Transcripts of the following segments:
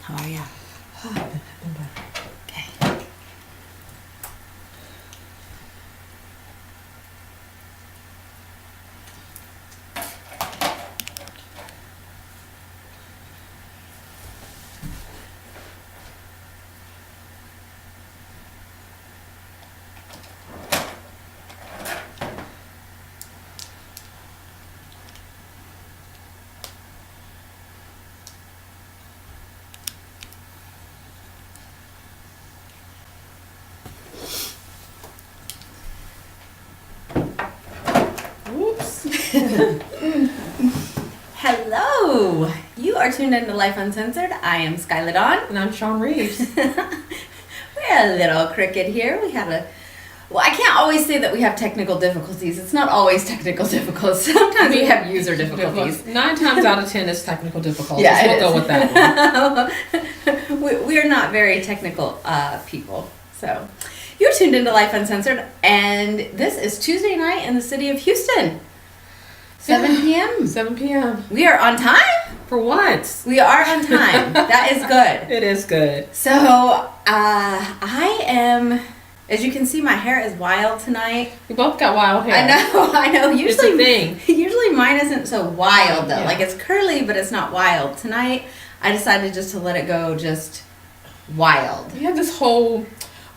How are you? Okay. Hello! You are tuned into Life Uncensored. I am Skylar Dawn. And I'm Sean Reeves. We're a little crooked here. Well, I can't always say that we have technical difficulties. It's not always technical difficulties. Sometimes we have user difficulties. 9 times out of 10 is technical difficulties. Yeah, we'll go with that one. We're not very technical people. So, you're tuned into Life Uncensored, and this is Tuesday night in the city of Houston. 7 p.m. 7 p.m. We are on time. For once. We are on time. That is good. It is good. So, I am, as you can see, my hair is wild tonight. We both got wild hair. I know. Usually, it's a thing. Usually mine isn't so wild, though. Yeah. Like, it's curly, but it's not wild. Tonight, I decided just to let it go just wild. You have this whole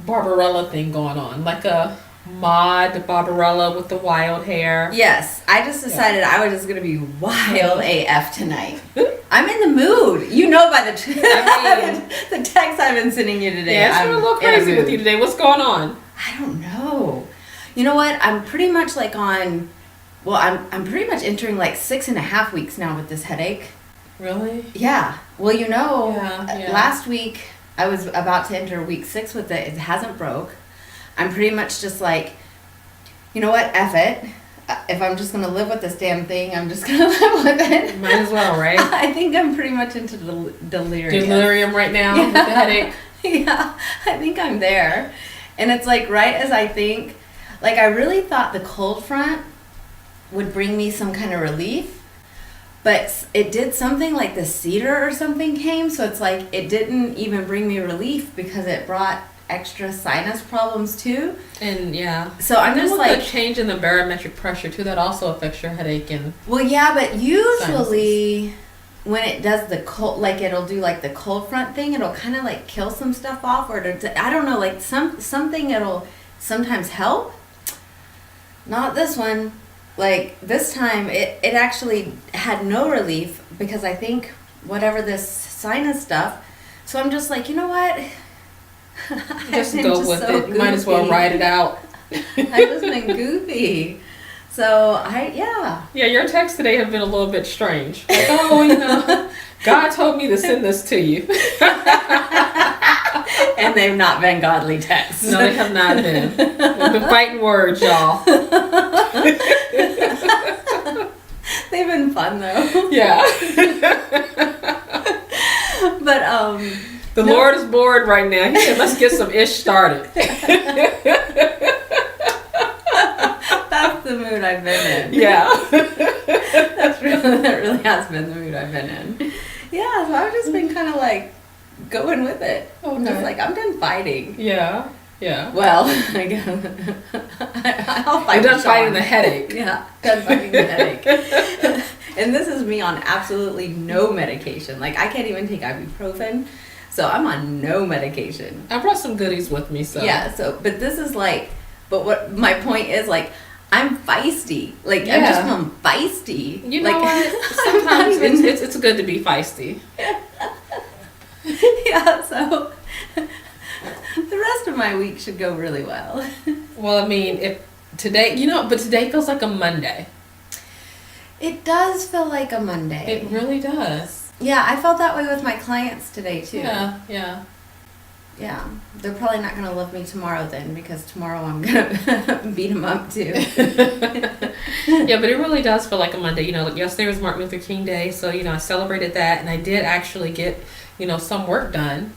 Barbarella thing going on. Like a mod Barbarella with the wild hair. Yes, I just decided I was just going to be wild AF tonight. I'm in the mood. You know by the the text I've been sending you today. Yeah, it's been a little crazy with you today. What's going on? I don't know. You know what? I'm pretty much like I'm pretty much entering like 6.5 weeks now with this headache. Really? Yeah. Well, Yeah. last week I was about to enter week 6 with it. It hasn't broke. I'm pretty much just like, you know what? F it. If I'm just going to live with this damn thing, I'm just going to live with it. Might as well, right? I think I'm pretty much into delirium. Delirium right now with the headache. Yeah, I think I'm there. And it's like right as I think, like I really thought the cold front would bring me some kind of relief, but it did something like the cedar or something came, so it's like it didn't even bring me relief because it brought extra sinus problems too. And yeah. So I'm just like the change in the barometric pressure too, that also affects your headache and well, yeah, but usually sinuses. when it does the cold, like it'll do like the cold front thing, it'll kind of like kill some stuff off, or I don't know, like something it'll sometimes help. Not this one. Like this time, it actually had no relief because I think whatever this sinus stuff. So I'm just like, you know what? Just go with it. You might as well ride it out. I've just been goofy. So yeah, your texts today have been a little bit strange. Like, God told me to send this to you. And they've not been godly texts. No, they have not been. They've been fighting words, y'all. They've been fun though. Yeah. But the Lord is bored right now. He said, let's get some ish started. That's the mood I've been in. Yeah. That really has been the mood I've been in. Yeah, so I've just been kind of like going with it. Okay. Just like I'm done fighting. Yeah. Well, I guess I'll fight. I'm done fighting the headache. Yeah, done fighting the headache. And this is me on absolutely no medication. Like I can't even take ibuprofen. So I'm on no medication. I brought some goodies with me, so. Yeah, but this is like, but what my point is, like, I'm feisty. Like, I'm Yeah. just feisty. You know like, what? Sometimes it's good to be feisty. Yeah, so the rest of my week should go really well. Well, I mean, if today, but today feels like a Monday. It does feel like a Monday. It really does. Yeah, I felt that way with my clients today, too. Yeah. Yeah, they're probably not going to love me tomorrow then, because tomorrow I'm going to beat them up too. Yeah, but it really does feel like a Monday. Like yesterday was Martin Luther King Day, so I celebrated that, and I did actually get some work done.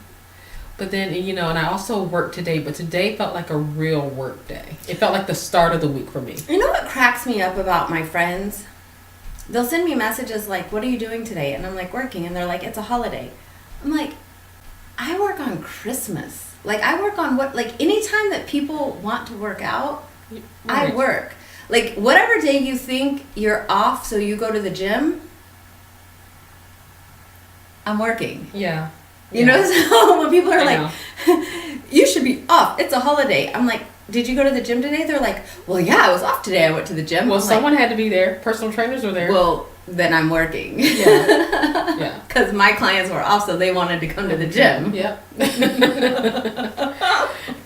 But then and I also worked today, but today felt like a real work day. It felt like the start of the week for me. You know what cracks me up about my friends? They'll send me messages like, "What are you doing today?" And I'm like, "Working." And they're like, "It's a holiday." I'm like, I work on Christmas. Like, I work on anytime that people want to work out, Right. I work. Like, whatever day you think you're off so you go to the gym, I'm working. Yeah. You know, so when people are I like, you should be off, it's a holiday. I'm like, did you go to the gym today? They're like, well, yeah, I was off today. I went to the gym. Well, I'm someone had to be there. Personal trainers were there. Well, then I'm working. Yeah. Yeah. Because my clients were off, so they wanted to come to the gym. Yep.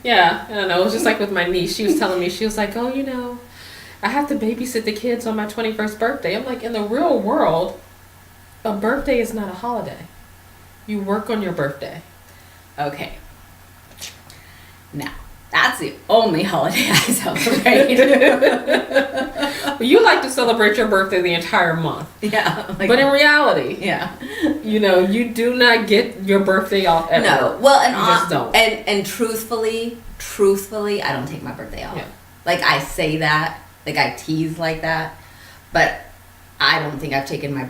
Yeah. I don't know. It was just like with my niece. She was telling me, she was like, oh, you know, I have to babysit the kids on my 21st birthday. I'm like, in the real world, a birthday is not a holiday. You work on your birthday. Okay. Now, that's the only holiday I celebrate. Well, you like to celebrate your birthday the entire month. Yeah. But in reality, yeah. you know, you do not get your birthday off ever. No. Well, and you just don't. And truthfully, I don't take my birthday off. Yeah. Like, I say that, like I tease like that, but I don't think I've taken my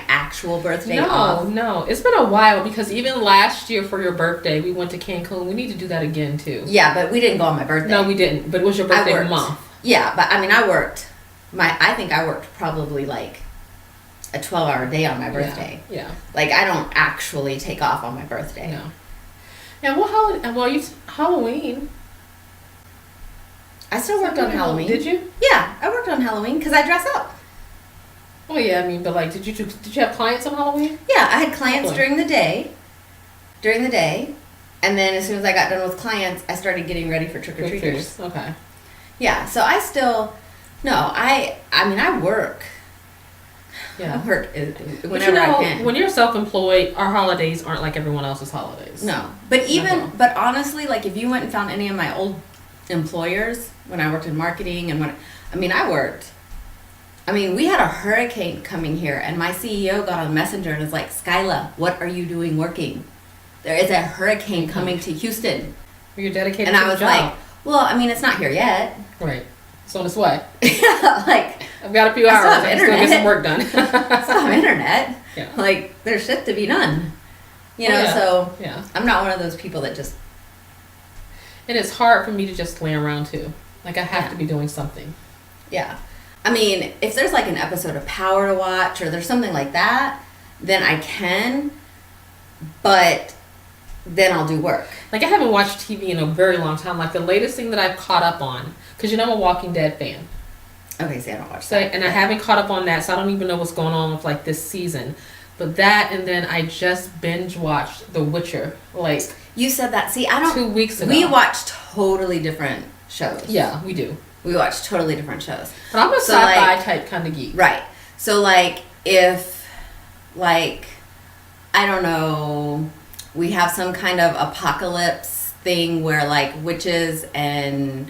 actual birthday off. No. It's been a while because even last year for your birthday, we went to Cancun. We need to do that again too. Yeah, but we didn't go on my birthday. No, we didn't. But it was your birthday month. Yeah, but I mean, I worked. I think I worked probably like a 12-hour day on my birthday. Yeah. Like, I don't actually take off on my birthday. No. Yeah. Well, Halloween. I still worked on Halloween. Did you? Yeah, I worked on Halloween because I dress up. Oh yeah, I mean, but like, did you have clients on Halloween? Yeah, I had clients during the day, and then as soon as I got done with clients, I started getting ready for trick-or-treaters. Okay. Yeah, so I mean, I work. Yeah. I work whenever I can. When you're self-employed, our holidays aren't like everyone else's holidays. No, but honestly, like, if you went and found any of my old employers when I worked in marketing I worked. I mean, we had a hurricane coming here, and my CEO got on the messenger and was like, Skyla, what are you doing working? There is a hurricane coming to Houston. You're dedicated and to I was the job. like, well, I mean, it's not here yet. Right. It's on its way. Yeah, like, I've got a few hours. I still get some work done. I still have internet. Yeah. Like, there's shit to be done. You know, so yeah. I'm not one of those people that just... And it's hard for me to just lay around too. Like, I have to be doing something. Yeah. I mean, if there's like an episode of Power to watch or there's something like that, then I can, but then I'll do work. Like, I haven't watched TV in a very long time. Like, the latest thing that I've caught up on, because, you know, I'm a Walking Dead fan. Okay, see, I don't watch that. And I haven't caught up on that, so I don't even know what's going on with, like, this season. But that, and then I just binge watched The Witcher, like... You said that. See, I don't... 2 weeks ago. We watch totally different shows. Yeah, we do. We watch totally different shows. But I'm a sci-fi type kind of geek. Right. So, like, if, like, I don't know, we have some kind of apocalypse thing where, like, witches and,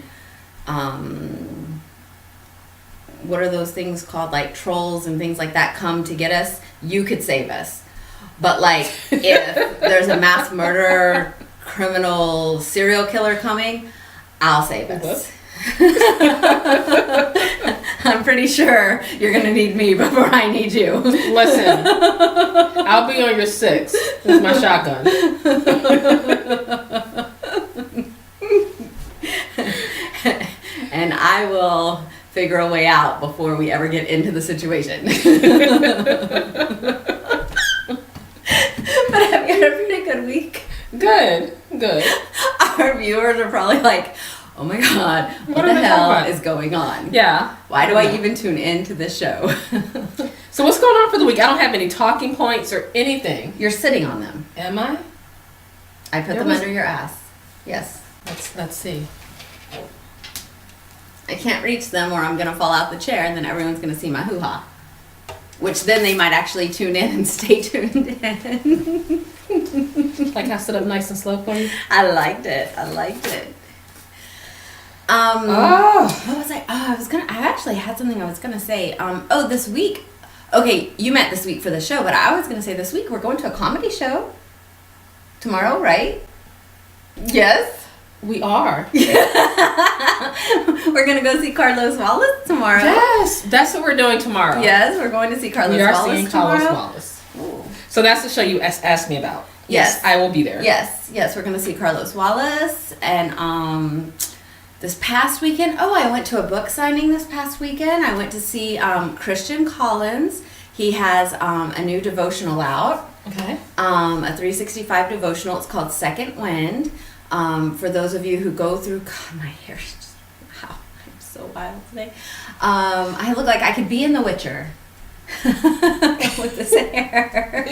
what are those things called? Like, trolls and things like that come to get us, you could save us. But, like, if there's a mass murderer, criminal, serial killer coming, I'll save us. I'm pretty sure you're going to need me before I need you. Listen, I'll be on your 6 with my shotgun. And I will figure a way out before we ever get into the situation. But have you had a pretty good week? Good. Our viewers are probably like, oh my God, what the hell is going on? Yeah. Why do I even tune into this show? So what's going on for the week? I don't have any talking points or anything. You're sitting on them. Am I? I put them under your ass. Yes. Let's see. I can't reach them or I'm going to fall out the chair and then everyone's going to see my hoo-ha. Which then they might actually tune in and stay tuned in. Like I sit up nice and slow for you? I liked it. What was I? I actually had something I was gonna say. This week. Okay, you meant this week for the show, but I was gonna say this week we're going to a comedy show. Tomorrow, right? Yes. We are. We're gonna go see Carlos Wallace tomorrow. Yes, that's what we're doing tomorrow. Yes, we're going to see Carlos Wallace tomorrow. We are seeing Carlos Wallace. Ooh. So that's the show you asked me about. Yes. I will be there. Yes, we're gonna see Carlos Wallace, and this past weekend, I went to a book signing this past weekend. I went to see Christian Collins. He has a new devotional out. Okay. A 365 devotional. It's called Second Wind. For those of you who go through, God, my hair is just, wow, I'm so wild today. I look like I could be in The Witcher. With this hair.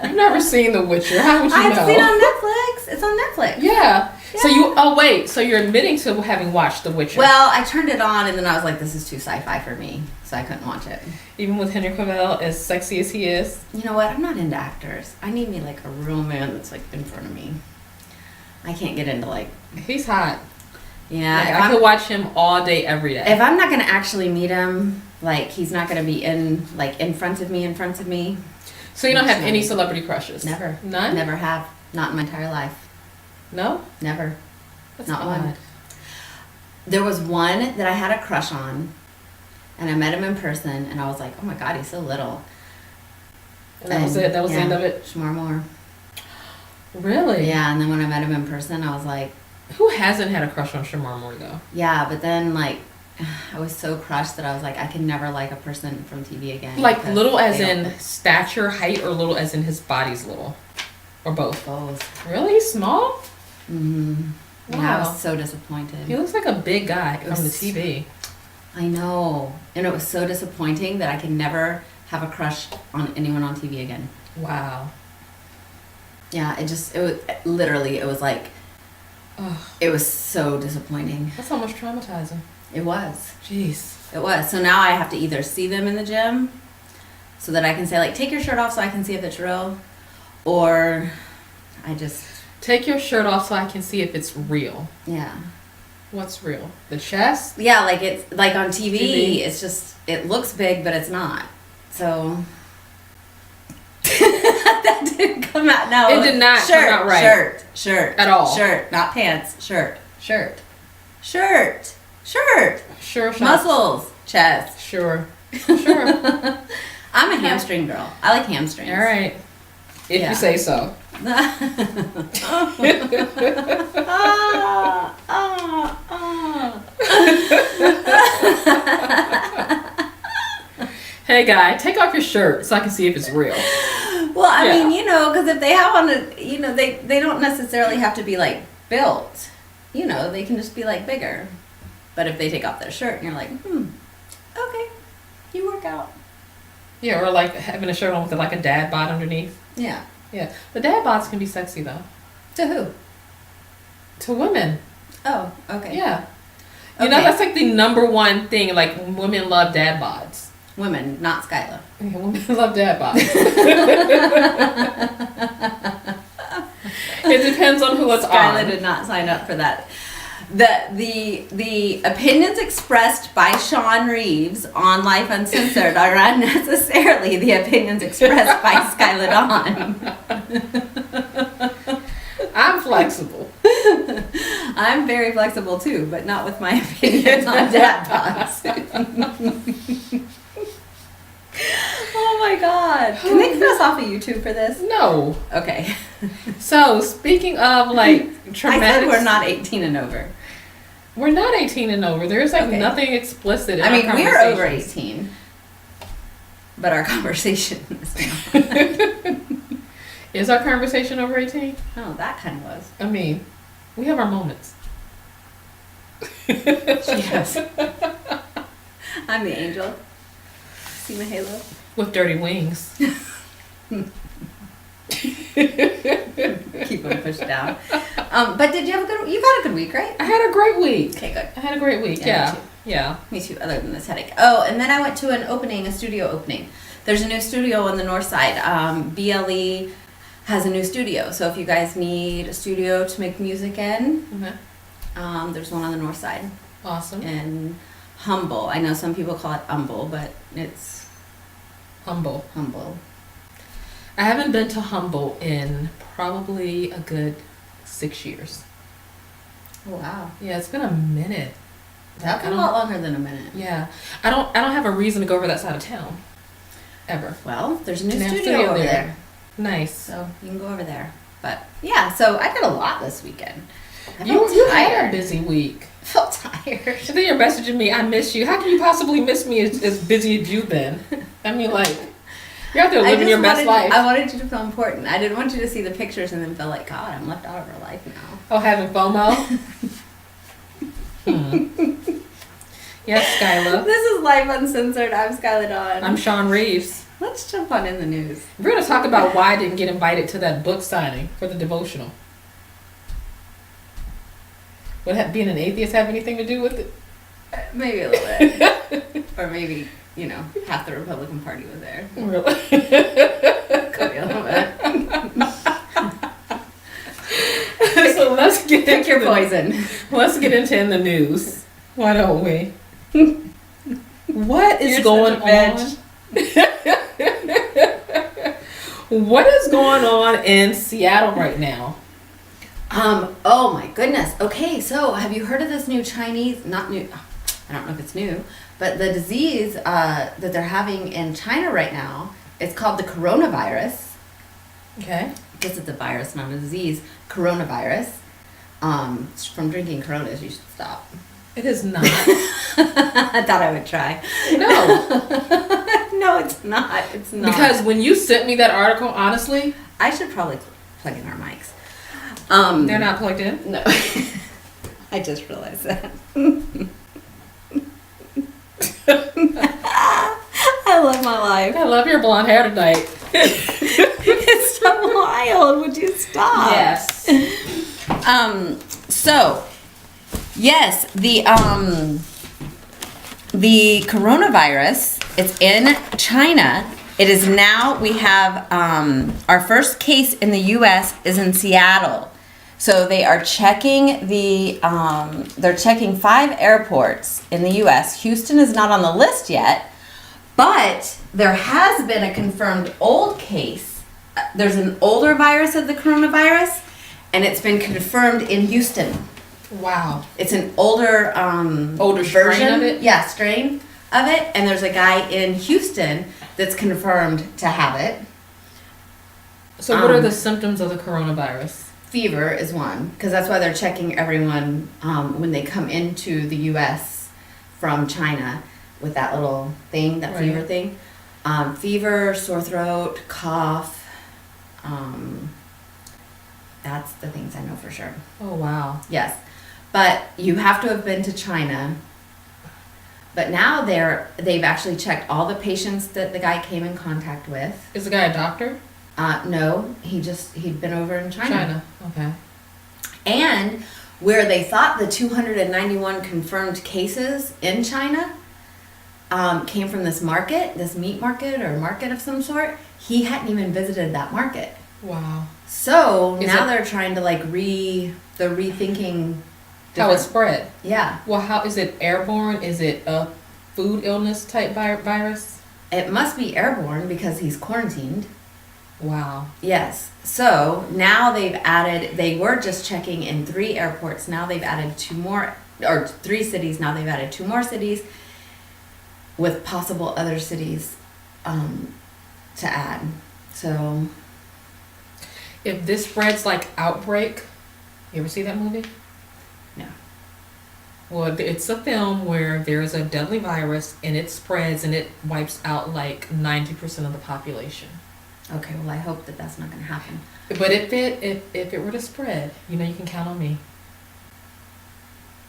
You've never seen The Witcher. How would you know? I've seen it on Netflix. It's on Netflix. Yeah. So you're admitting to having watched The Witcher. Well, I turned it on and then I was like, this is too sci-fi for me, so I couldn't watch it. Even with Henry Cavill, as sexy as he is. You know what? I'm not into actors. I need me like a real man that's like in front of me. I can't get into like. He's hot. Yeah. Like, I could watch him all day, every day. If I'm not gonna actually meet him, like he's not gonna be in front of me. So you don't have any celebrity crushes? Never. None? Never have. Not in my entire life. No? Never. That's Not odd. one. There was one that I had a crush on, and I met him in person, and I was like, oh my God, he's so little. And that was it? That was the end of it? More. Really? Yeah, and then when I met him in person, I was like... Who hasn't had a crush on Shamar Moore, though? Yeah, but then, like, I was so crushed that I was like, I can never like a person from TV again. Like, little as in stature, height, or little as in his body's little? Or both? Both. Really? He's small? Mm-hmm. Wow. Yeah, I was so disappointed. He looks like a big guy from the TV. I know. And it was so disappointing that I could never have a crush on anyone on TV again. Wow. Yeah, it was like, Ugh. it was so disappointing. That's almost traumatizing. It was. Jeez. It was. So now I have to either see them in the gym so that I can say, like, take your shirt off so I can see if it's real, or I just... Take your shirt off so I can see if it's real. Yeah. What's real? The chest? Yeah, like it's like on TV. It's just, it looks big, but it's not. So... That didn't come out. No, it did not come out right. Shirt at all. Shirt, not pants. Shirt. Sure. Muscles, chest. Sure. I'm a hamstring girl. I like hamstrings. All right, if you say so. Hey guy, take off your shirt so I can see if it's real. Well, I mean, because if they have on they don't necessarily have to be like built. They can just be like bigger. But if they take off their shirt and you're like, okay, you work out. Yeah, or like having a shirt on with like a dad bod underneath. Yeah. Yeah, but dad bods can be sexy though. To who? To women. Oh, okay. Yeah. That's like the number one thing. Like women love dad bods. Women, not Skyla. Yeah, women love dad bods. It depends on who it's on. Skyla did not sign up for that. The opinions expressed by Sean Reeves on Lyfe Uncensored are not necessarily the opinions expressed by Skyla Dawn. I'm flexible. I'm very flexible too, but not with my opinions on dad bods. Oh my God. Can they cut us off of YouTube for this? No. Okay. So, speaking of like traumatic... I said we're not 18 and over. We're not 18 and over. There's like nothing explicit in our conversations. We're over 18. But our conversation is not. Is our conversation over 18? Oh, that kind of was. I mean, we have our moments. Yes. I'm the angel. See my halo? With dirty wings. Keep them pushed down. But did you have you've had a good week, right? I had a great week. Okay, good. I had a great week, yeah. Me too, other than this headache. Oh, and then I went to a studio opening. There's a new studio on the north side. BLE has a new studio. So if you guys need a studio to make music in, there's one on the north side. Awesome. And Humble. I know some people call it Humble, but it's Humble. Humble. I haven't been to Humble in probably a good 6 years. Oh, wow. Yeah, it's been a minute. That's a lot longer than a minute. Yeah. I don't have a reason to go over that side of town. Ever. Well, there's a new studio over there. Nice. So you can go over there. But yeah, so I did a lot this weekend. You had a busy week. I felt tired. And then you're messaging me, I miss you. How can you possibly miss me as busy as you've been? I mean, like, you're out there living your best life. I wanted you to feel important. I didn't want you to see the pictures and then feel like, God, I'm left out of her life now. Oh, having FOMO? Yes, Skyla. This is Lyfe Uncensored. I'm Skyla Dawn. I'm Sean Reeves. Let's jump on in the news. We're going to talk about why I didn't get invited to that book signing for the devotional. Would being an atheist have anything to do with it? Maybe a little bit. Or maybe, half the Republican Party was there. Really? Could be a little bit. So let's get Pick your poison. Let's get into in the news. Why don't we? What is going on? What is going on in Seattle right now? Oh my goodness. Okay, so have you heard of this new Chinese, not new, I don't know if it's new, but the disease that they're having in China right now, it's called the coronavirus. Okay. I guess it's a virus, not a disease. Coronavirus. From drinking Coronas, you should stop. It is not. I thought I would try. No. No, it's not. It's not. Because when you sent me that article, honestly, I should probably plug in our mics. they're not plugged in? No. I just realized that. I love my life. I love your blonde hair tonight. It's so wild. Would you stop? Yes. So, yes, the coronavirus, it's in China. It is now, we have, our first case in the U.S. is in Seattle. So they are checking they're checking 5 airports in the U.S. Houston is not on the list yet, but there has been a confirmed old case. There's an older virus of the coronavirus, and it's been confirmed in Houston. Wow. It's an older strain version of it? Yeah, strain of it, and there's a guy in Houston that's confirmed to have it. So what are the symptoms of the coronavirus? Fever is one, because that's why they're checking everyone when they come into the U.S. from China with that little thing, that fever thing. Fever, sore throat, cough. That's the things I know for sure. Oh, wow. Yes. But you have to have been to China. But now they've actually checked all the patients that the guy came in contact with. Is the guy a doctor? No, he'd been over in China. Okay. And where they thought the 291 confirmed cases in China came from this market, this meat market or market of some sort, he hadn't even visited that market. Wow. So now they're trying to they're rethinking how it spread. Yeah. Well, how is it airborne? Is it a food illness type virus? It must be airborne because he's quarantined. Wow. Yes. So now they were just checking in 3 airports. Now they've added 2 more, or 3 cities. Now they've added 2 more cities with possible other cities to add. So if this spreads like Outbreak, you ever see that movie? No. Well, it's a film where there's a deadly virus and it spreads and it wipes out like 90% of the population. Okay, well I hope that that's not going to happen. But if it were to spread, you can count on me.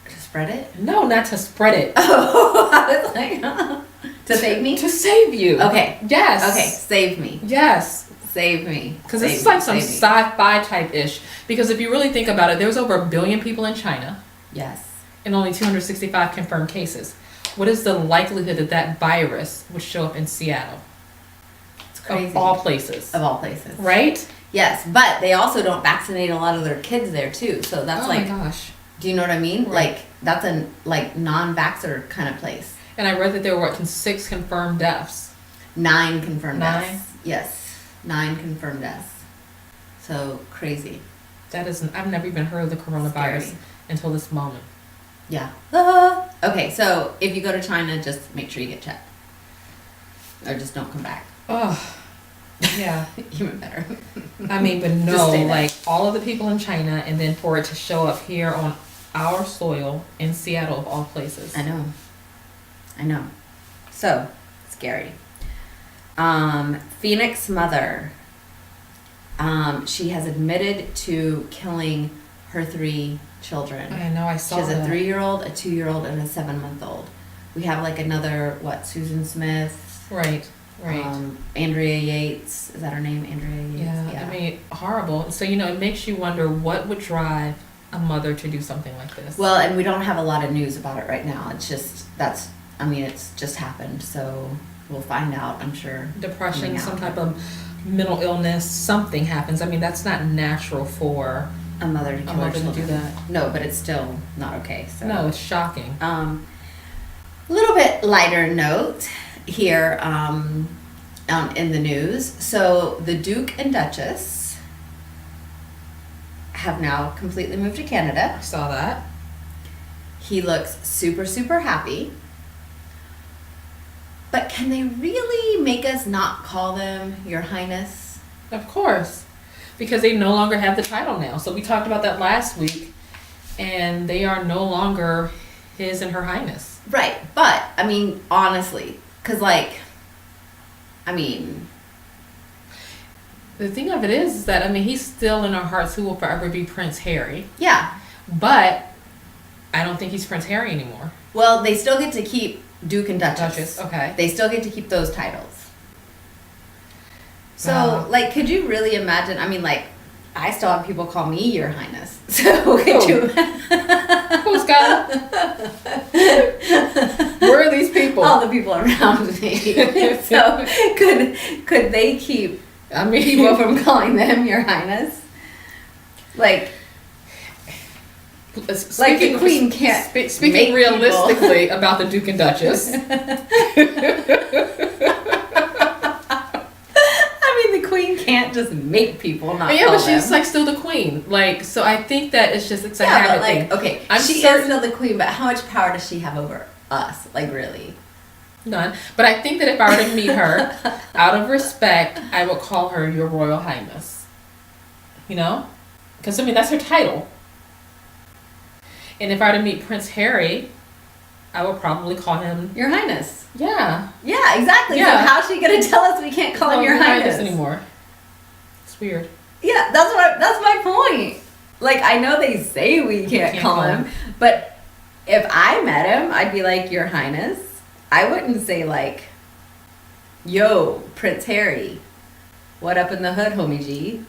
To spread it? No, not to spread it. Oh, I was like, to save me? To save you. Okay. Yes. Okay, save me. Yes. Save me. Because this is like some sci-fi type-ish. Because if you really think about it, there's over 1 billion people in China. Yes. And only 265 confirmed cases. What is the likelihood that that virus would show up in Seattle? It's crazy. Of all places. Of all places. Right? Yes, but they also don't vaccinate a lot of their kids there too. So that's my gosh. Do you know what I mean? Right. Like that's a non-vaxxer kind of place. And I read that there were 6 confirmed deaths. 9 confirmed 9? deaths. Yes. 9 confirmed deaths. So crazy. That is, I've never even heard of the coronavirus Scary. until this moment. Yeah. Okay, so if you go to China, just make sure you get checked. Or just don't come back. Oh. Yeah. Even better. I mean, but Just no, stay there. like all of the people in China, and then for it to show up here on our soil in Seattle of all places. I know. So, scary. Phoenix mother. She has admitted to killing her 3 children. I know, I saw She has that. a 3-year-old, a 2-year-old, and a 7-month-old. We have like another, Susan Smith, Right. Andrea Yates. Is that her name? Andrea Yates? Yeah, I mean, horrible. So, it makes you wonder what would drive a mother to do something like this. Well, and we don't have a lot of news about it right now. It's just, it's just happened. So we'll find out, I'm sure. Depression, coming out. some type of mental illness, something happens. I mean, that's not natural for A mother to kill a mother her to do children. that. No, but it's still not okay. So. No, it's shocking. A little bit lighter note here in the news. So the Duke and Duchess have now completely moved to Canada. I saw that. He looks super, super happy. But can they really make us not call them Your Highness? Of course. Because they no longer have the title now. So we talked about that last week. And they are no longer His and Her Highness. Right. But, I mean, honestly, because, the thing of it is that, he's still in our hearts who will forever be Prince Harry. yeah. But I don't think he's Prince Harry anymore. Well, they still get to keep Duke and Duchess. Okay. They still get to keep those titles. So, Wow. could you really imagine? I still have people call me Your Highness. So, could you? Who's got Where are these people? All the people around me. So, could they keep people from calling them Your Highness? The Queen can't Speaking make realistically about the Duke and Duchess. The Queen can't just make people not Yeah, call but she's them. still the Queen. So I think that it's a Yeah, habit but thing. okay, I'm she certain- is still the Queen, but how much power does she have over us? Really? None. But I think that if I were to meet her, out of respect, I would call her Your Royal Highness. Because that's her title. And if I were to meet Prince Harry, I would probably call him. Your Highness. Yeah. Yeah, exactly. Yeah. So how's she gonna tell us we can't call him Your Highness anymore? It's weird. Yeah, that's my point. I know they say we can't call him, but if I met him, I'd be like, Your Highness. I wouldn't say yo, Prince Harry, what up in the hood, homie G?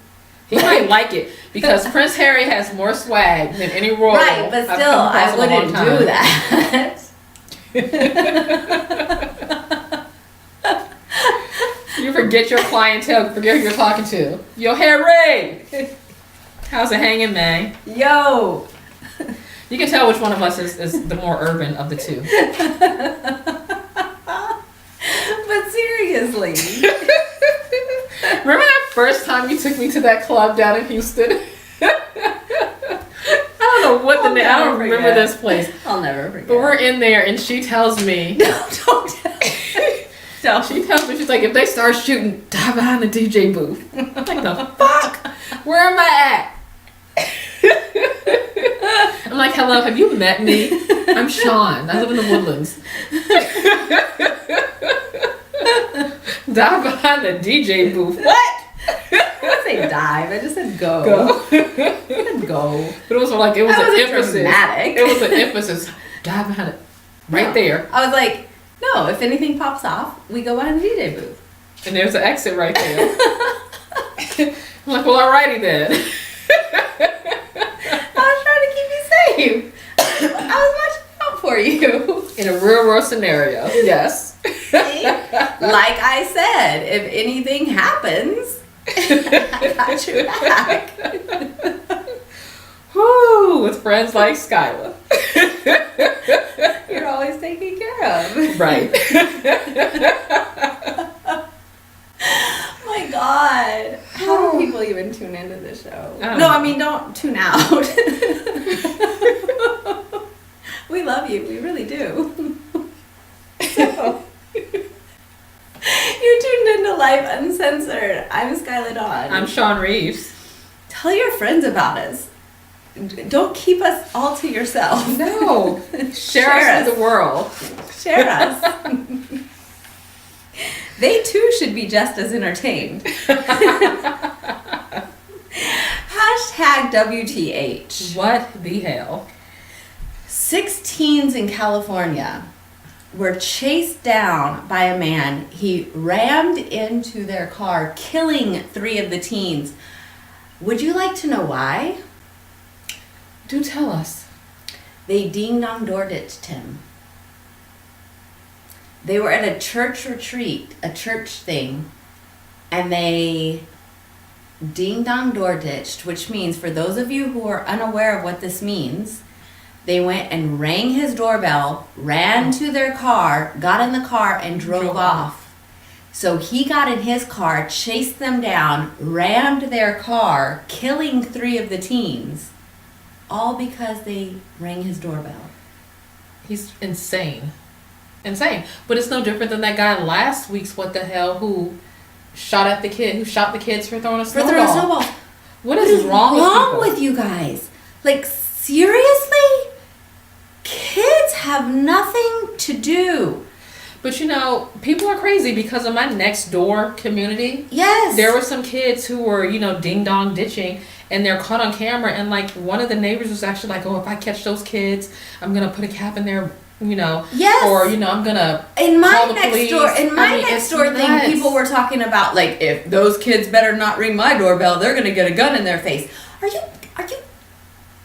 He might like it because Prince Harry has more swag than any royal. Right, but I've still, come across I in a long wouldn't time. do that. You forget your clientele, forget who you're talking to. Yo, Harry! How's it hanging, man? Yo! You can tell which one of us is the more urban of the two. But seriously. Remember that first time you took me to that club down in Houston? I don't know what the name. I don't remember this place. I'll never forget. But we're in there, and she tells me. No, don't tell. She tells me, she's like, if they start shooting, dive behind the DJ booth. I'm like, the fuck? Where am I at? I'm like, hello, have you met me? I'm Sean. I live in the Woodlands. Dive behind the DJ booth. What? I didn't say dive. I just said go. I said go. But it was like, it was That an wasn't emphasis. dramatic. It was an emphasis. Dive behind it. Right No. there. I was like, no, if anything pops off, we go behind the DJ booth. And there's an exit right there. I'm like, well, alrighty then. I was trying to keep you safe. I was watching out for you. In a real world scenario. Yes. See? Like I said, if anything happens, I got your back. Whoo, with friends like Skyla. You're always taken care of. Right. My God. How do people even tune into this show? I don't No, know. I mean, don't tune out. We love you. We really do. So, you tuned in to Lyfe Uncensored. I'm Skylar Dawn. I'm Sean Reeves. Tell your friends about us. Don't keep us all to yourself. No. Share us with the world. Share us. They too should be just as entertained. Hashtag WTH. What the hell? 6 teens in California were chased down by a man. He rammed into their car, killing 3 of the teens. Would you like to know why? Do tell us. They ding-dong door ditched him. They were at a church retreat, a church thing, and they ding-dong door ditched, which means, for those of you who are unaware of what this means, they went and rang his doorbell, ran to their car, got in the car, and drove off. So he got in his car, chased them down, rammed their car, killing 3 of the teens, all because they rang his doorbell. He's insane. Insane. But it's no different than that guy last week's what the hell who shot the kids for throwing a snowball. What is wrong with you guys? Like, seriously? Kids have nothing to do. But you know, people are crazy because of my next door community. Yes. There were some kids who were, ding dong ditching, and they're caught on camera, and like one of the neighbors was actually like, "Oh, if I catch those kids, I'm gonna put a cap in their, yes. or I'm gonna in my call the next police." door next door thing, people were talking about, like, if those kids better not ring my doorbell, they're gonna get a gun in their face. Are you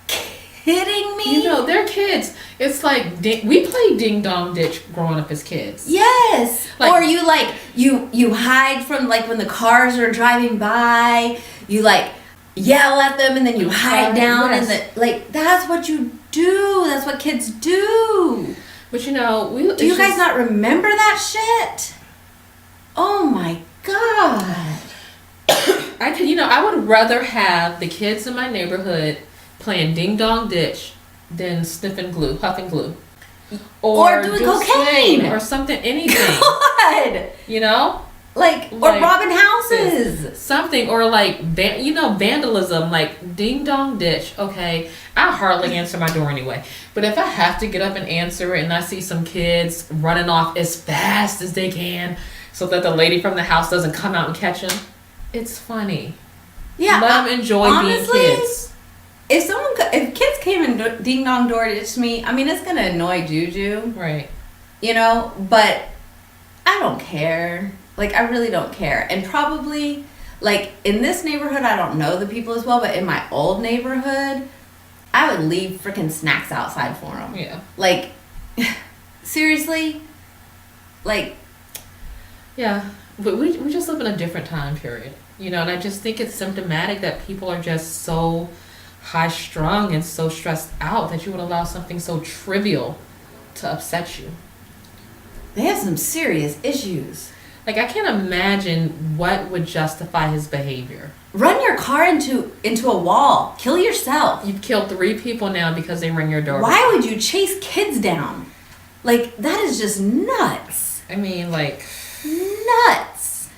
kidding me? They're kids. It's like we played ding dong ditch growing up as kids. Yes. Like, or you hide from, like, when the cars are driving by, you like yell at them and then you hide down, yes. and that's what you do. That's what kids do. But do you guys not remember that shit? Oh my god. I would rather have the kids in my neighborhood playing ding dong ditch than sniffing glue, puffing glue, or doing cocaine or something, anything. God. Or robbing houses. Something, or vandalism, like ding dong ditch. Okay, I hardly answer my door anyway. But if I have to get up and answer it and I see some kids running off as fast as they can so that the lady from the house doesn't come out and catch them, it's funny. Yeah. Let them enjoy honestly, being kids. If kids came and ding dong door ditched me, I mean, it's gonna annoy Juju. Right. But I don't care. Like, I really don't care. And probably, like, in this neighborhood, I don't know the people as well, but in my old neighborhood, I would leave freaking snacks outside for them. Yeah. Like, seriously? Like... Yeah. But we just live in a different time period. And I just think it's symptomatic that people are just so high-strung and so stressed out that you would allow something so trivial to upset you. They have some serious issues. Like, I can't imagine what would justify his behavior. Run your car into a wall. Kill yourself. You've killed 3 people now because they ring your doorbell. Why would you chase kids down? Like, that is just nuts. I mean, like... Nuts.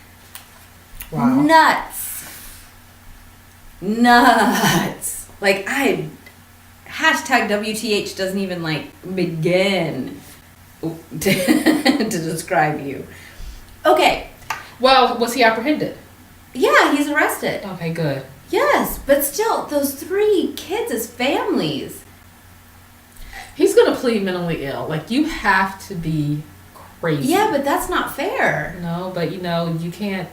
Wow. Nuts. Like, hashtag WTH doesn't even, like, begin to describe you. Okay. Well, was he apprehended? Yeah, he's arrested. Okay, good. Yes, but still, those 3 kids as families. He's going to plead mentally ill. Like, you have to be crazy. Yeah, but that's not fair. No, but, you can't...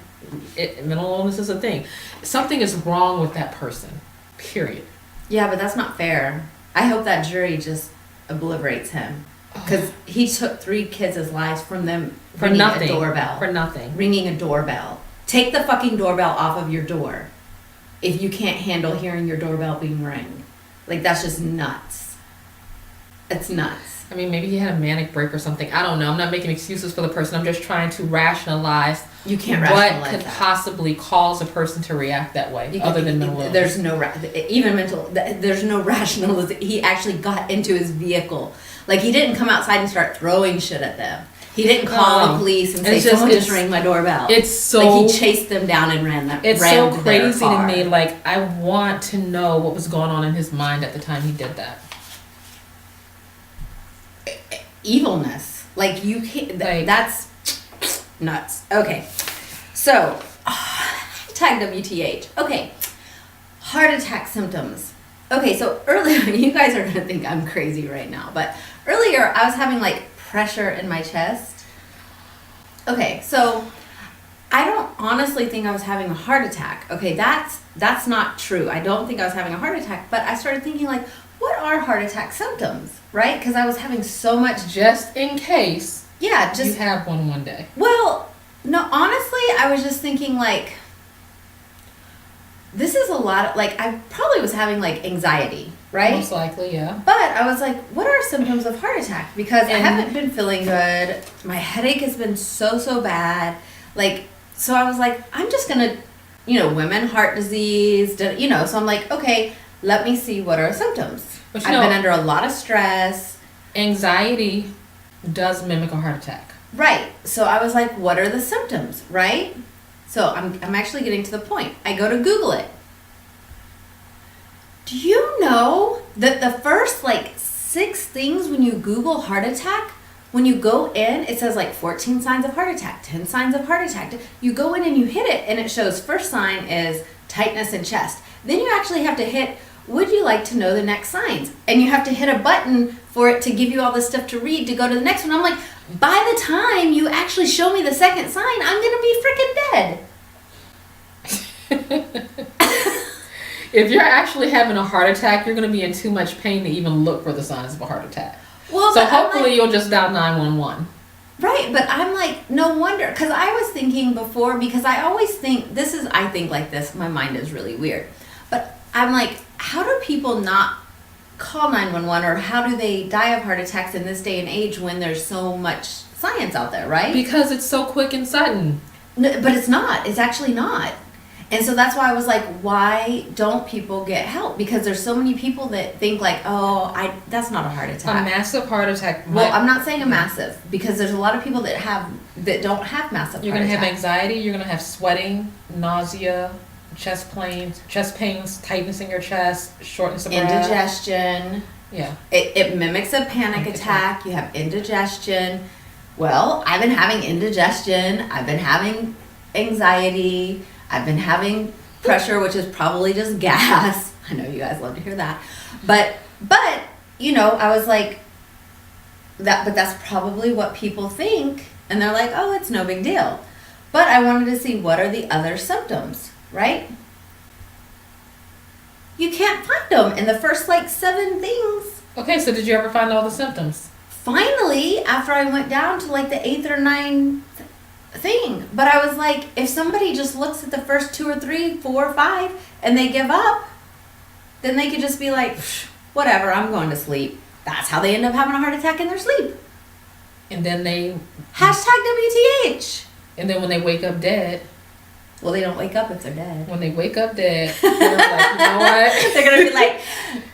mental illness is a thing. Something is wrong with that person. Period. Yeah, but that's not fair. I hope that jury just obliterates him. Because he took 3 kids' lives from them for nothing. A doorbell. For nothing. Ringing a doorbell. Take the fucking doorbell off of your door if you can't handle hearing your doorbell being rang. Like, that's just nuts. It's nuts. I mean, maybe he had a manic break or something. I don't know. I'm not making excuses for the person. I'm just trying to rationalize. You can't rationalize what could that. Possibly cause a person to react that way, other than mental illness. There's no there's no rationalization. He actually got into his vehicle. Like, he didn't come outside and start throwing shit at them. He didn't call the police and say, someone just rang my doorbell. It's so... Like, he chased them down and ran them. It's so crazy to me. Like, I want to know what was going on in his mind at the time he did that. Evilness. Like, you can't... That's nuts. Okay. So, tag WTH. Okay. Heart attack symptoms. Okay, so earlier, you guys are going to think I'm crazy right now, but earlier I was having, like, pressure in my chest. Okay, so I don't honestly think I was having a heart attack. Okay, that's not true. I don't think I was having a heart attack, but I started thinking, like, what are heart attack symptoms, right? Because I was having so much... Just in case you have one day. Well, no, honestly, I was just thinking, like, this is a lot of, like, I probably was having, like, anxiety, right? Most likely, yeah. But I was like, what are symptoms of heart attack? Because I haven't been feeling good. My headache has been so bad. Like, so I was like, I'm just going to, women, heart disease, so I'm like, okay, let me see what are symptoms. I've been under a lot of stress. Anxiety does mimic a heart attack. Right. So I was like, what are the symptoms, right? So I'm actually getting to the point. I go to Google it. Do you know that the first, 6 things when you Google heart attack, when you go in, it says, 14 signs of heart attack, 10 signs of heart attack. You go in and you hit it, and it shows first sign is tightness in chest. Then you actually have to hit, would you like to know the next signs? And you have to hit a button for it to give you all this stuff to read to go to the next one. I'm like, by the time you actually show me the second sign, I'm going to be freaking dead. If you're actually having a heart attack, you're going to be in too much pain to even look for the signs of a heart attack. Well, so hopefully you'll just dial 911. Right, but I'm like, no wonder. Because I was thinking before, because I always think, I think like this, my mind is really weird. But I'm like, how do people not call 911, or how do they die of heart attacks in this day and age when there's so much science out there, right? Because it's so quick and sudden. No, but it's not. It's actually not. And so that's why I was like, why don't people get help? Because there's so many people that think like, that's not a heart attack. A massive heart attack. Well, I'm not saying a massive, because there's a lot of people that don't have massive You're heart going to have attacks. anxiety, you're going to have sweating, nausea, chest pains, tightness in your chest, shortness of breath. Indigestion. Yeah. It mimics a panic attack. You have indigestion. Well, I've been having indigestion. I've been having anxiety. I've been having pressure, which is probably just gas. I know you guys love to hear that. But I was like, but that's probably what people think. And they're like, oh, it's no big deal. But I wanted to see, what are the other symptoms, right? You can't find them in the first 7 things. Okay, so did you ever find all the symptoms? Finally, after I went down to the 8th or 9th thing. But I was like, if somebody just looks at the first 2 or 3, 4 or 5 and they give up, then they could just be like, whatever, I'm going to sleep. That's how they end up having a heart attack in their sleep. And then they... #WTH. And then when they wake up dead... Well, they don't wake up if they're dead. When they wake up dead, they're like, you know what? They're going to be like,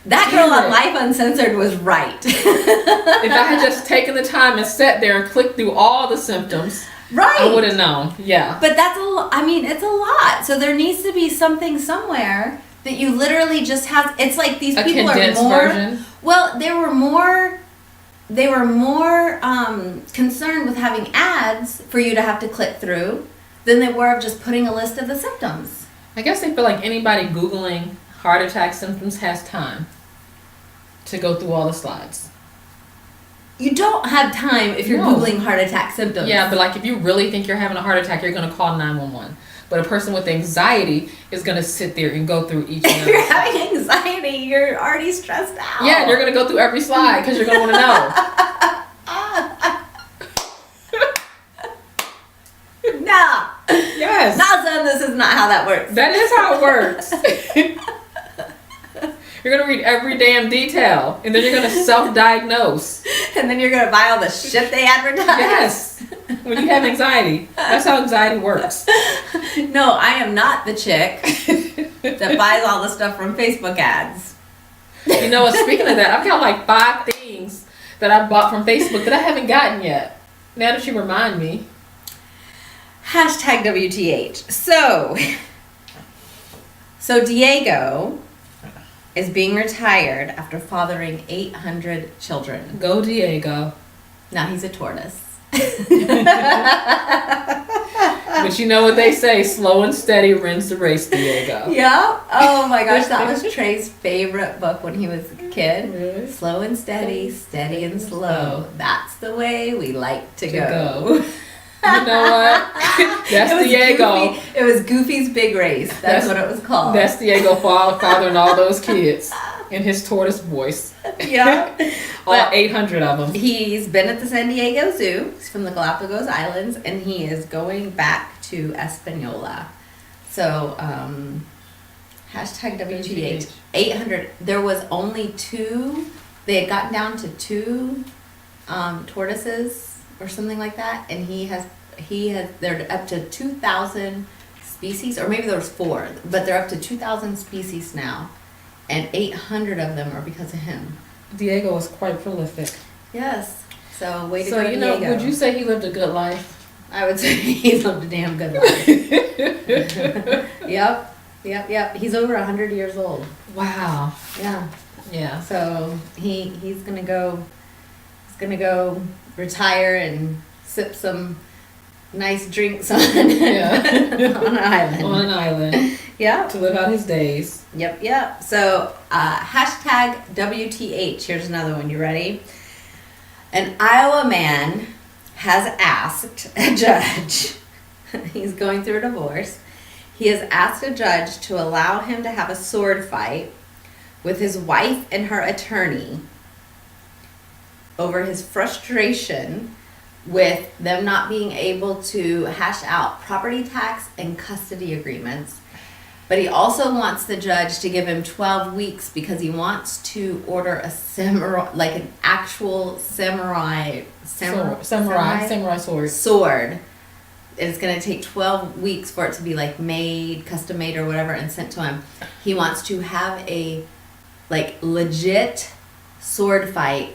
that girl on Lyfe Uncensored was right. If I had just taken the time and sat there and clicked through all the symptoms... Right. I would have known, yeah. But it's a lot. So there needs to be something somewhere that you literally just have. It's like these people are more. Version. Well, they were more concerned with having ads for you to have to click through than they were of just putting a list of the symptoms. I guess they feel like anybody Googling heart attack symptoms has time to go through all the slides. You don't have time if you're Googling heart attack symptoms. Yeah, but if you really think you're having a heart attack, you're going to call 911. But a person with anxiety is going to sit there and go through each one. If you're having anxiety, you're already stressed out. Yeah, you're going to go through every slide because you're going to want to know. No. Yes. Not saying this is not how that works. That is how it works. You're going to read every damn detail, and then you're going to self-diagnose. And then you're going to buy all the shit they advertise. Yes. When you have anxiety. That's how anxiety works. No, I am not the chick that buys all the stuff from Facebook ads. You know what? Speaking of that, I've got 5 things that I bought from Facebook that I haven't gotten yet. Now that you remind me. Hashtag WTH. So Diego is being retired after fathering 800 children. Go Diego. Now he's a tortoise. But you know what they say, slow and steady wins the race, Diego. Yeah. Oh my gosh, that was Trey's favorite book when he was a kid. Really? Slow and steady, steady and slow. That's the way we like to go. You know what? That's Diego. Goofy. It was Goofy's Big Race. That's what it was called. That's Diego fathering all those kids in his tortoise voice. Yeah. All 800 of them. He's been at the San Diego Zoo. He's from the Galapagos Islands, and he is going back to Espanola. So, hashtag WTH. 800. There was only 2. They had gotten down to 2 tortoises or something like that, and they're up to 2,000 species, or maybe there was 4, but they're up to 2,000 species now, and 800 of them are because of him. Diego was quite prolific. Yes. So way to go, Diego. So, would you say he lived a good life? I would say he lived a damn good life. Yep. He's over 100 years old. Wow. Yeah. Yeah. So he's gonna go retire and sip some nice drinks on on an island. On an island. Yeah. To live out his days. Yep. So hashtag WTH. Here's another one. You ready? An Iowa man has asked a judge, he's going through a divorce, he has asked a judge to allow him to have a sword fight with his wife and her attorney over his frustration with them not being able to hash out property tax and custody agreements. But he also wants the judge to give him 12 weeks because he wants to order a samurai, like an actual samurai sword. It's going to take 12 weeks for it to be like made, custom made or whatever, and sent to him. He wants to have a like legit sword fight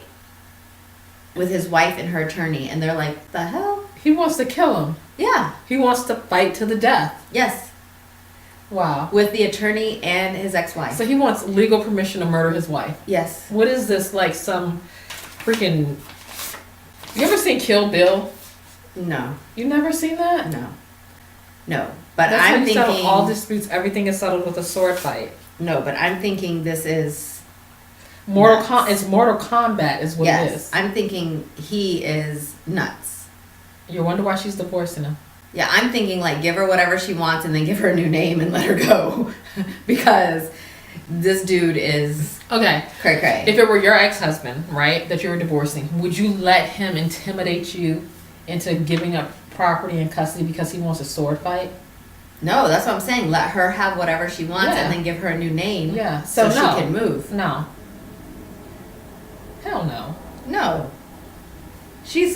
with his wife and her attorney, and they're like, the hell? He wants to kill him. Yeah. He wants to fight to the death. Yes. Wow. With the attorney and his ex-wife. So he wants legal permission to murder his wife. Yes. What is this, like some freaking... You ever seen Kill Bill? No. You never seen that? No. But That's I'm how you thinking... settle all disputes, everything is settled with a sword fight. No, but I'm thinking this is... It's Mortal Kombat is what it is. I'm thinking he is nuts. You wonder why she's divorcing him. Yeah, I'm thinking like give her whatever she wants and then give her a new name and let her go. Because this dude is cray-cray. If it were your ex-husband, right, that you were divorcing, would you let him intimidate you into giving up property and custody because he wants a sword fight? No, that's what I'm saying. Let her have whatever she wants and then give her a new name so she can move. No. Hell no. No. She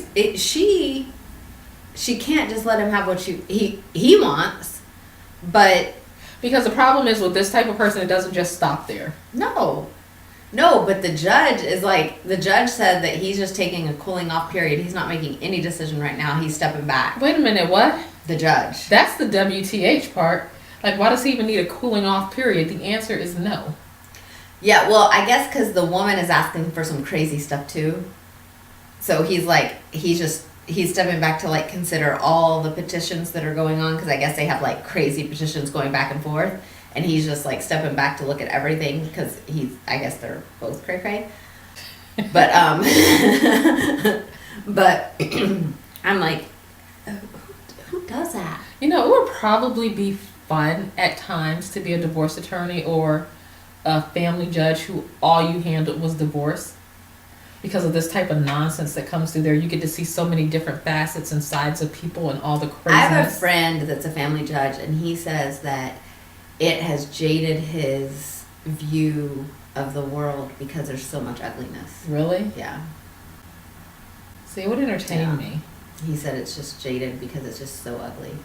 can't just let him have what he wants, but... Because the problem is with this type of person, it doesn't just stop there. No, but the judge is like, the judge said that he's just taking a cooling off period. He's not making any decision right now. He's stepping back. Wait a minute, what? The judge. That's the WTH part. Like, why does he even need a cooling off period? The answer is no. Yeah, well, I guess because the woman is asking for some crazy stuff too. So he's like, he's stepping back to like consider all the petitions that are going on, because I guess they have like crazy petitions going back and forth, and he's just like stepping back to look at everything because I guess they're both cray-cray. But but I'm like, who does that? You know, it would probably be fun at times to be a divorce attorney or a family judge who all you handled was divorce. Because of this type of nonsense that comes through there, you get to see so many different facets and sides of people and all the craziness. I have a friend that's a family judge, and he says that it has jaded his view of the world because there's so much ugliness. Really? Yeah. See, it would entertain me. He said it's just jaded because it's just so ugly.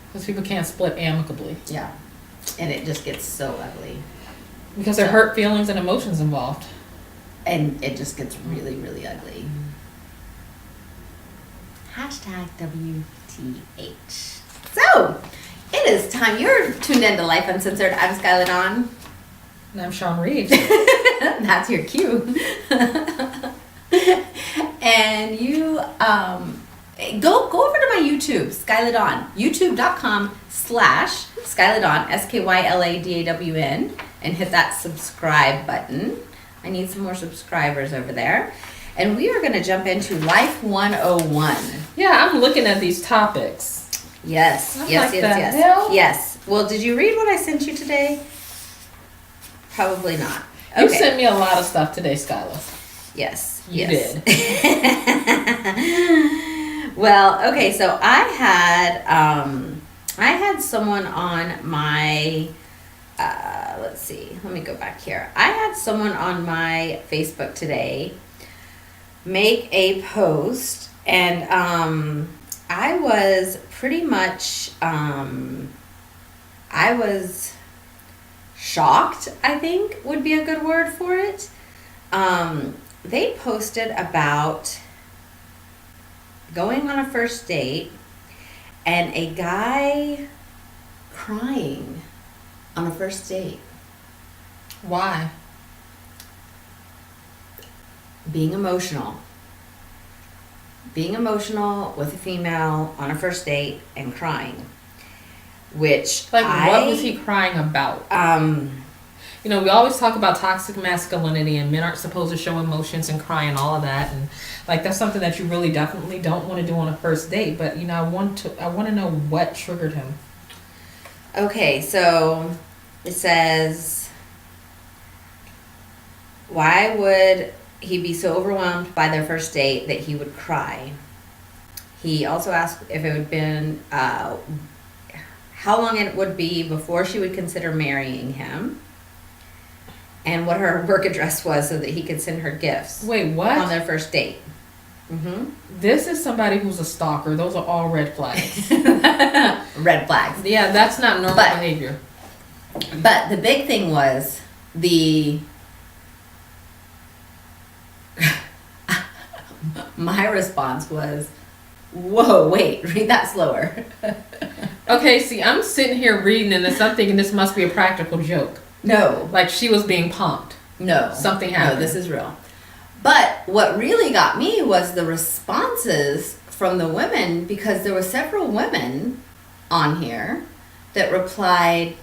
Because people can't split amicably. Yeah. And it just gets so ugly. Because there are hurt feelings and emotions involved. And it just gets really, really ugly. hashtag WTH. So, it is time. You're tuned into Lyfe Uncensored. I'm Skylar Dawn. And I'm Sean Reeves. That's your cue. And you go over to my YouTube, Skylar Dawn, youtube.com/Skylar Dawn, SKYLADAWN, and hit that subscribe button. I need some more subscribers over there. And we are going to jump into Lyfe 101. Yeah, I'm looking at these topics. Yes, I'm yes, like, yes, the yes. hell? Yes. Well, did you read what I sent you today? Probably not. You sent me a lot of stuff today, Skylar. Yes. You yes. did. Well, okay, so I had someone on my let's see. Let me go back here. I had someone on my Facebook today make a post, and I was pretty much I was shocked, I think would be a good word for it. They posted about going on a first date and a guy crying on a first date. Why? Being emotional. Being emotional with a female on a first date and crying. Which What was he crying about? We always talk about toxic masculinity and men aren't supposed to show emotions and cry and all of that, and that's something that you really definitely don't want to do on a first date. But I want to know what triggered him. Okay, so it says, why would he be so overwhelmed by their first date that he would cry? He also asked if it would been how long it would be before she would consider marrying him, and what her work address was so that he could send her gifts. Wait, what? On their first date. Mm-hmm. This is somebody who's a stalker. Those are all red flags. Red flags. Yeah, that's not normal behavior. But the big thing was my response was, whoa, wait, read that slower. Okay, see, I'm sitting here reading and I'm thinking this must be a practical joke. No. Like she was being pumped. No. Something happened. No, this is real. But what really got me was the responses from the women, because there were several women on here that replied,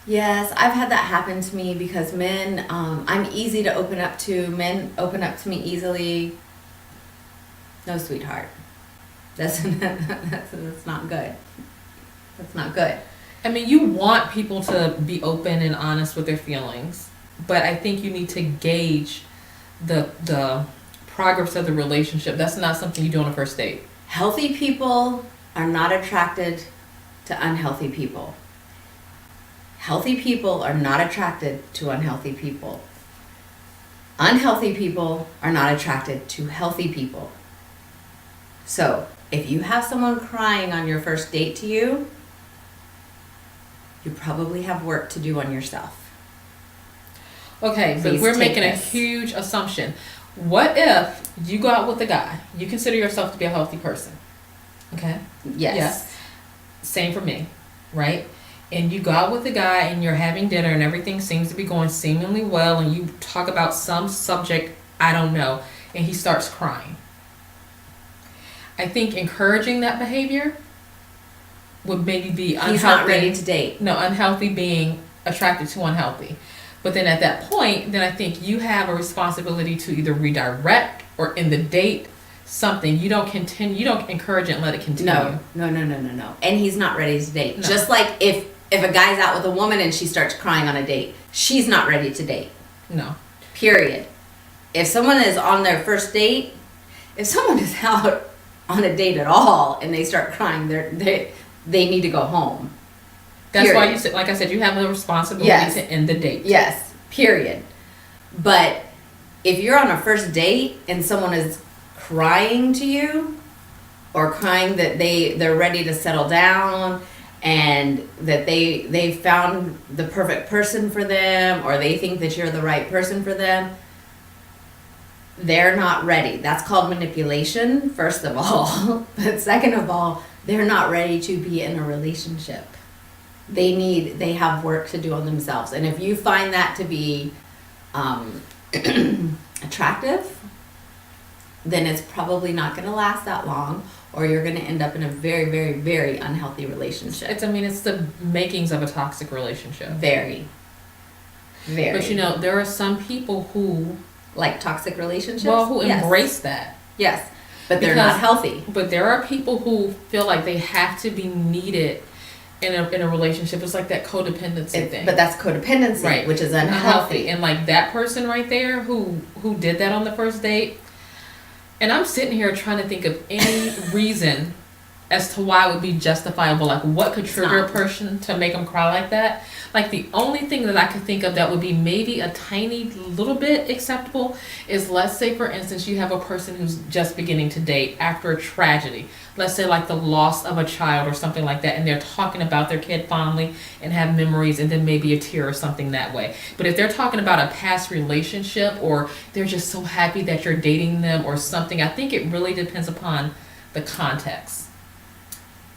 yes, I've had that happen to me because men, I'm easy to open up to. Men open up to me easily. No, sweetheart. That's not good. That's not good. I mean, you want people to be open and honest with their feelings, but I think you need to gauge the progress of the relationship. That's not something you do on a first date. Healthy people are not attracted to unhealthy people. Healthy people are not attracted to unhealthy people. Unhealthy people are not attracted to healthy people. So, if you have someone crying on your first date to you, you probably have work to do on yourself. Okay, but we're making a huge assumption. What if you go out with a guy, you consider yourself to be a healthy person? Okay? Yes. Same for me, right? And you go out with a guy and you're having dinner and everything seems to be going seemingly well, and you talk about some subject, I don't know, and he starts crying. I think encouraging that behavior would maybe be unhealthy. He's not ready to date. No, unhealthy being attracted to unhealthy. But then at that point, then I think you have a responsibility to either redirect or in the date something. You don't encourage it and let it continue. No. And he's not ready to date. No. Just like if a guy's out with a woman and she starts crying on a date, she's not ready to date. No. Period. If someone is on their first date, if someone is out on a date at all and they start crying, they need to go home. That's why you said, like I said, you have a responsibility to end the date. Yes, period. But if you're on a first date and someone is crying to you, or crying that they're ready to settle down and that they found the perfect person for them, or they think that you're the right person for them, they're not ready. That's called manipulation, first of all. But second of all, they're not ready to be in a relationship. They have work to do on themselves. And if you find that to be attractive, then it's probably not going to last that long, or you're going to end up in a very, very, very unhealthy relationship. It's the makings of a toxic relationship. Very. Very. But there are some people who like toxic relationships? Well, who Yes. embrace that. Yes. But they're not healthy. But there are people who feel like they have to be needed in a relationship. It's like that codependency thing. But that's codependency, right, which is unhealthy. And like that person right there who did that on the first date, and I'm sitting here trying to think of any reason as to why it would be justifiable. Like, what could trigger a person to make them cry like that? Like, the only thing that I could think of that would be maybe a tiny little bit acceptable is, let's say, for instance, you have a person who's just beginning to date after a tragedy. Let's say, like, the loss of a child or something like that, and they're talking about their kid fondly and have memories, and then maybe a tear or something that way. But if they're talking about a past relationship, or they're just so happy that you're dating them or something, I think it really depends upon the context.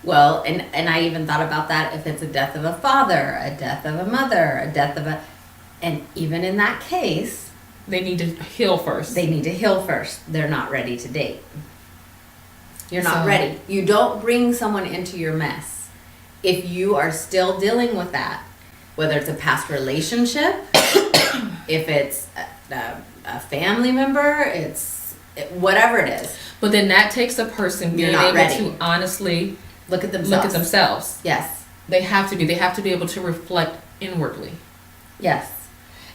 Well, and I even thought about that if it's a death of a father, a death of a mother, a death of a... And even in that case... They need to heal first. They're not ready to date. You're not ready. You don't bring someone into your mess if you are still dealing with that. Whether it's a past relationship, if it's a family member, it's whatever it is. But then that takes a person being able to honestly... Look at themselves. Yes. They have to be able to reflect inwardly. Yes.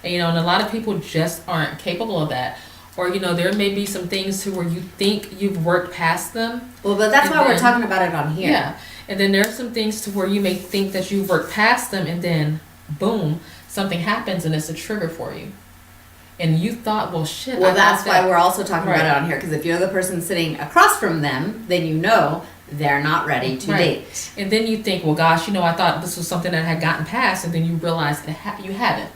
And and a lot of people just aren't capable of that. Or there may be some things to where you think you've worked past them. Well, but that's why we're talking about it on here. Yeah. And then there are some things to where you may think that you've worked past them, and then boom, something happens and it's a trigger for you. And you thought, well, shit. Well, that's why we're also talking about it on here, because if you're the person sitting across from them, then they're not ready to date. And then you think, well, gosh, I thought this was something that I had gotten past, and then you realize that you haven't,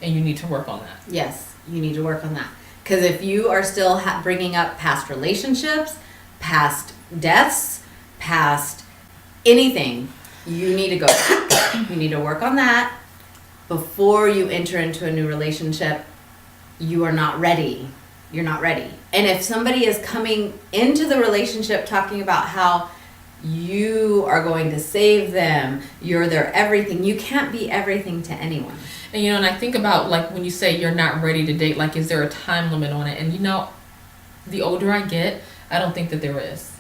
and you need to work on that. Yes, you need to work on that. Because if you are still bringing up past relationships, past deaths, past anything, you need to go back. You need to work on that before you enter into a new relationship. You are not ready. You're not ready. And if somebody is coming into the relationship talking about how you are going to save them, you're their everything, you can't be everything to anyone. And and I think about, like, when you say you're not ready to date, like, is there a time limit on it? And the older I get, I don't think that there is.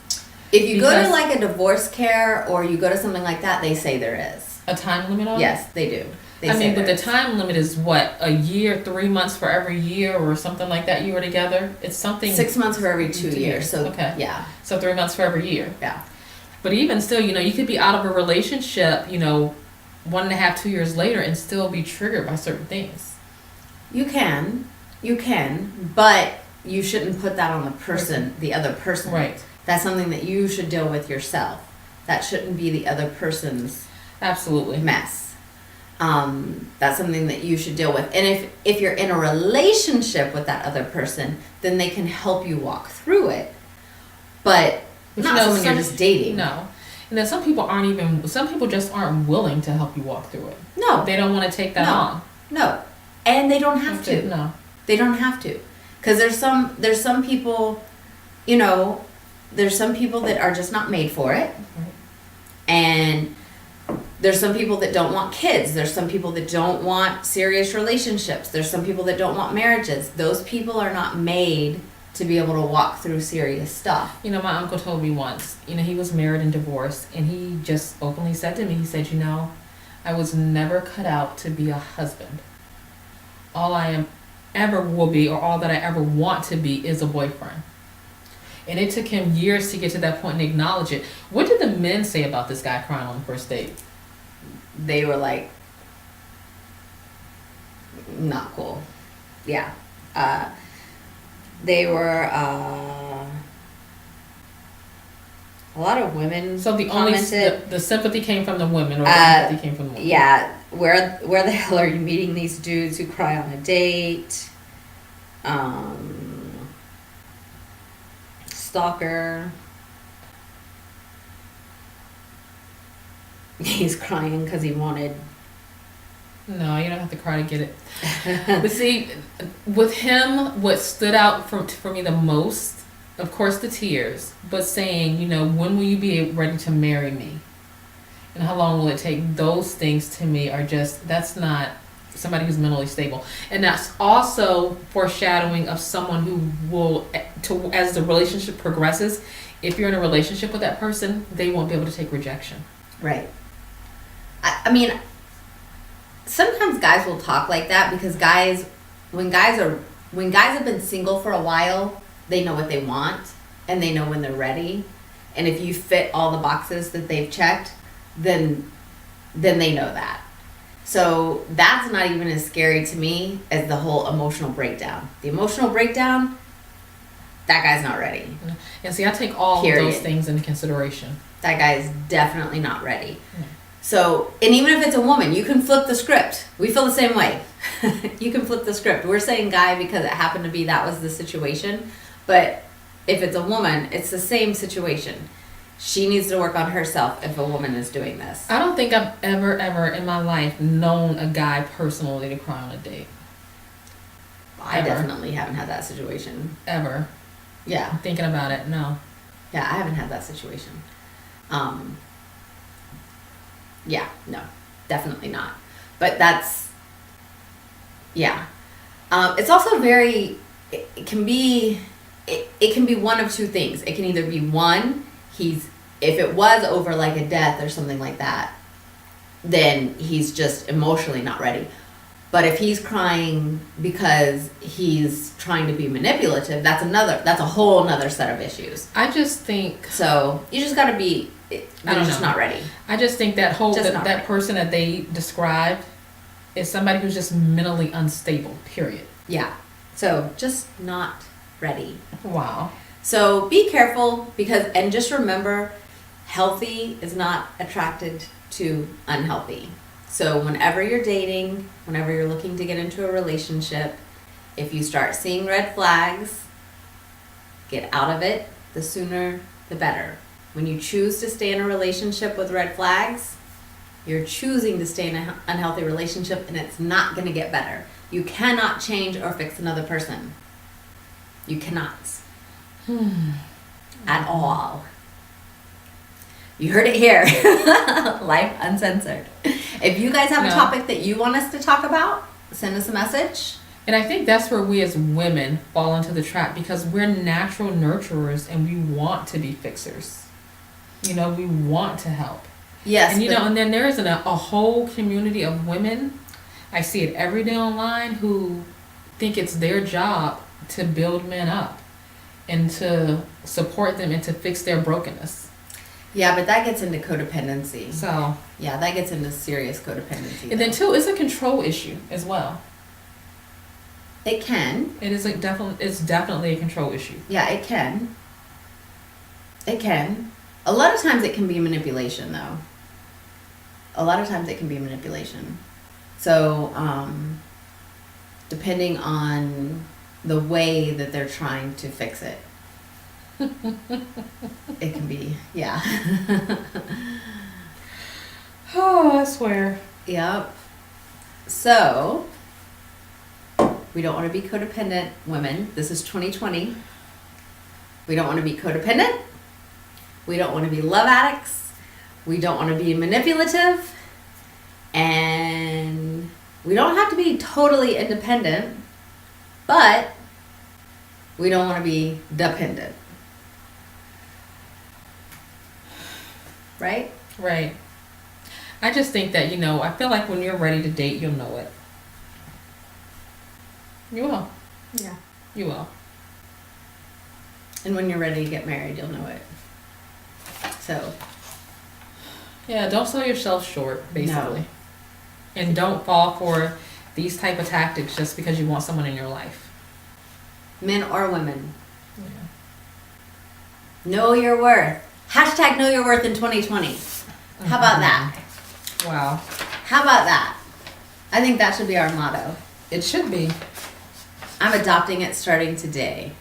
If you go to like a divorce care or you go to something like that, they say there is. A time limit on it? Yes, they do. But the time limit is what? A year, 3 months for every year, or something like that you were together? It's something... 6 months for every 2 years. So, okay. Yeah. So 3 months for every year. Yeah. But even still, you could be out of a relationship, 1.5, 2 years later, and still be triggered by certain things. You can, but you shouldn't put that on the other person. Right. That's something that you should deal with yourself. That shouldn't be the other person's absolutely mess. That's something that you should deal with. And if you're in a relationship with that other person, then they can help you walk through it. But not someone you're just dating. No. And then some people just aren't willing to help you walk through it. No. They don't want to take that on. No. And they don't have to. No. They don't have to. Because there's some people, there's some people that are just not made for it. Right. And there's some people that don't want kids. There's some people that don't want serious relationships. There's some people that don't want marriages. Those people are not made to be able to walk through serious stuff. My uncle told me once, he was married and divorced, and he just openly said to me, he said, I was never cut out to be a husband. All I ever will be, or all that I ever want to be, is a boyfriend. And it took him years to get to that point and acknowledge it. What did the men say about this guy crying on the first date? They were like, not cool. Yeah. They were, a lot of women So the sympathy came from the women, or the sympathy came from the women? Yeah. Where the hell are you meeting these dudes who cry on a date? Stalker. He's crying because he wanted. No, you don't have to cry to get it. But see, with him, what stood out for me the most, of course, the tears, but saying, you know, when will you be ready to marry me? And how long will it take? Those things to me are just, that's not somebody who's mentally stable. And that's also foreshadowing of someone who will, as the relationship progresses, if you're in a relationship with that person, they won't be able to take rejection. Right. I mean, sometimes guys will talk like that because when guys have been single for a while, they know what they want and they know when they're ready. And if you fit all the boxes that they've checked, then they know that. So that's not even as scary to me as the whole emotional breakdown. The emotional breakdown, that guy's not ready. And see, I take all of those things into consideration. That guy's definitely not ready. So, and even if it's a woman, you can flip the script. We feel the same way. You can flip the script. We're saying guy because it happened to be that was the situation. But if it's a woman, it's the same situation. She needs to work on herself if a woman is doing this. I don't think I've ever in my life known a guy personally to cry on a date. I definitely haven't had that situation. Ever. Yeah. I'm thinking about it, no. Yeah, I haven't had that situation. Yeah, no, definitely not. But that's, yeah. It's also it can be one of two things. It can either be one, if it was over like a death or something like that, then he's just emotionally not ready. But if he's crying because he's trying to be manipulative, that's a whole nother set of issues. I just think, so you just got to be, you're just not ready. I just think that that person that they described is somebody who's just mentally unstable, period. Yeah. So just not ready. Wow. So be careful and just remember, healthy is not attracted to unhealthy. So whenever you're dating, whenever you're looking to get into a relationship, if you start seeing red flags, get out of it. The sooner, the better. When you choose to stay in a relationship with red flags, you're choosing to stay in an unhealthy relationship, and it's not going to get better. You cannot change or fix another person. You cannot. At all. You heard it here. Lyfe Uncensored. If you guys have a topic that you want us to talk about, send us a message. And I think that's where we as women fall into the trap, because we're natural nurturers and we want to be fixers. You know, we want to help. Yes. And and then there is a whole community of women, I see it every day online, who think it's their job to build men up and to support them and to fix their brokenness. Yeah, but that gets into codependency. So yeah, that gets into serious codependency. And then too, it's a control issue as well. It can. It is it's definitely a control issue. Yeah, it can. It can. A lot of times it can be manipulation, though. A lot of times it can be manipulation. So, depending on the way that they're trying to fix it, it can be, yeah. Oh, I swear. Yep. So, we don't want to be codependent women. This is 2020. We don't want to be codependent. We don't want to be love addicts. We don't want to be manipulative. And we don't have to be totally independent, but we don't want to be dependent. Right? Right. I just think that, I feel like when you're ready to date, you'll know it. You will. Yeah. You will. And when you're ready to get married, you'll know it. So. Yeah, don't sell yourself short, basically. No. And don't fall for these type of tactics just because you want someone in your life. Men or women. Yeah. Know your worth. Hashtag know your worth in 2020. How about that? Wow. How about that? I think that should be our motto. It should be. I'm adopting it starting today.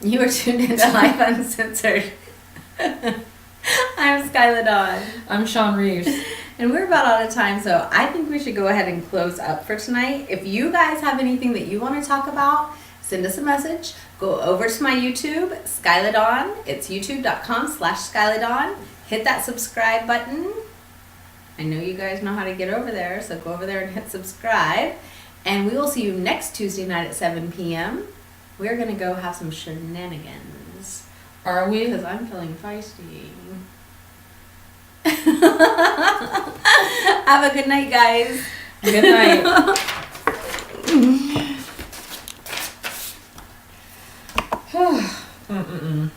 You are tuned into Lyfe Uncensored. I'm Skylar Dawn. I'm Sean Reeves. And we're about out of time, so I think we should go ahead and close up for tonight. If you guys have anything that you want to talk about, send us a message. Go over to my YouTube, Skylar Dawn. It's youtube.com/Skylar Dawn. Hit that subscribe button. I know you guys know how to get over there, so go over there and hit subscribe. And we will see you next Tuesday night at 7 p.m. We're going to go have some shenanigans. Are we? Because I'm feeling feisty. Have a good night, guys. Good night. Mm-mm-mm.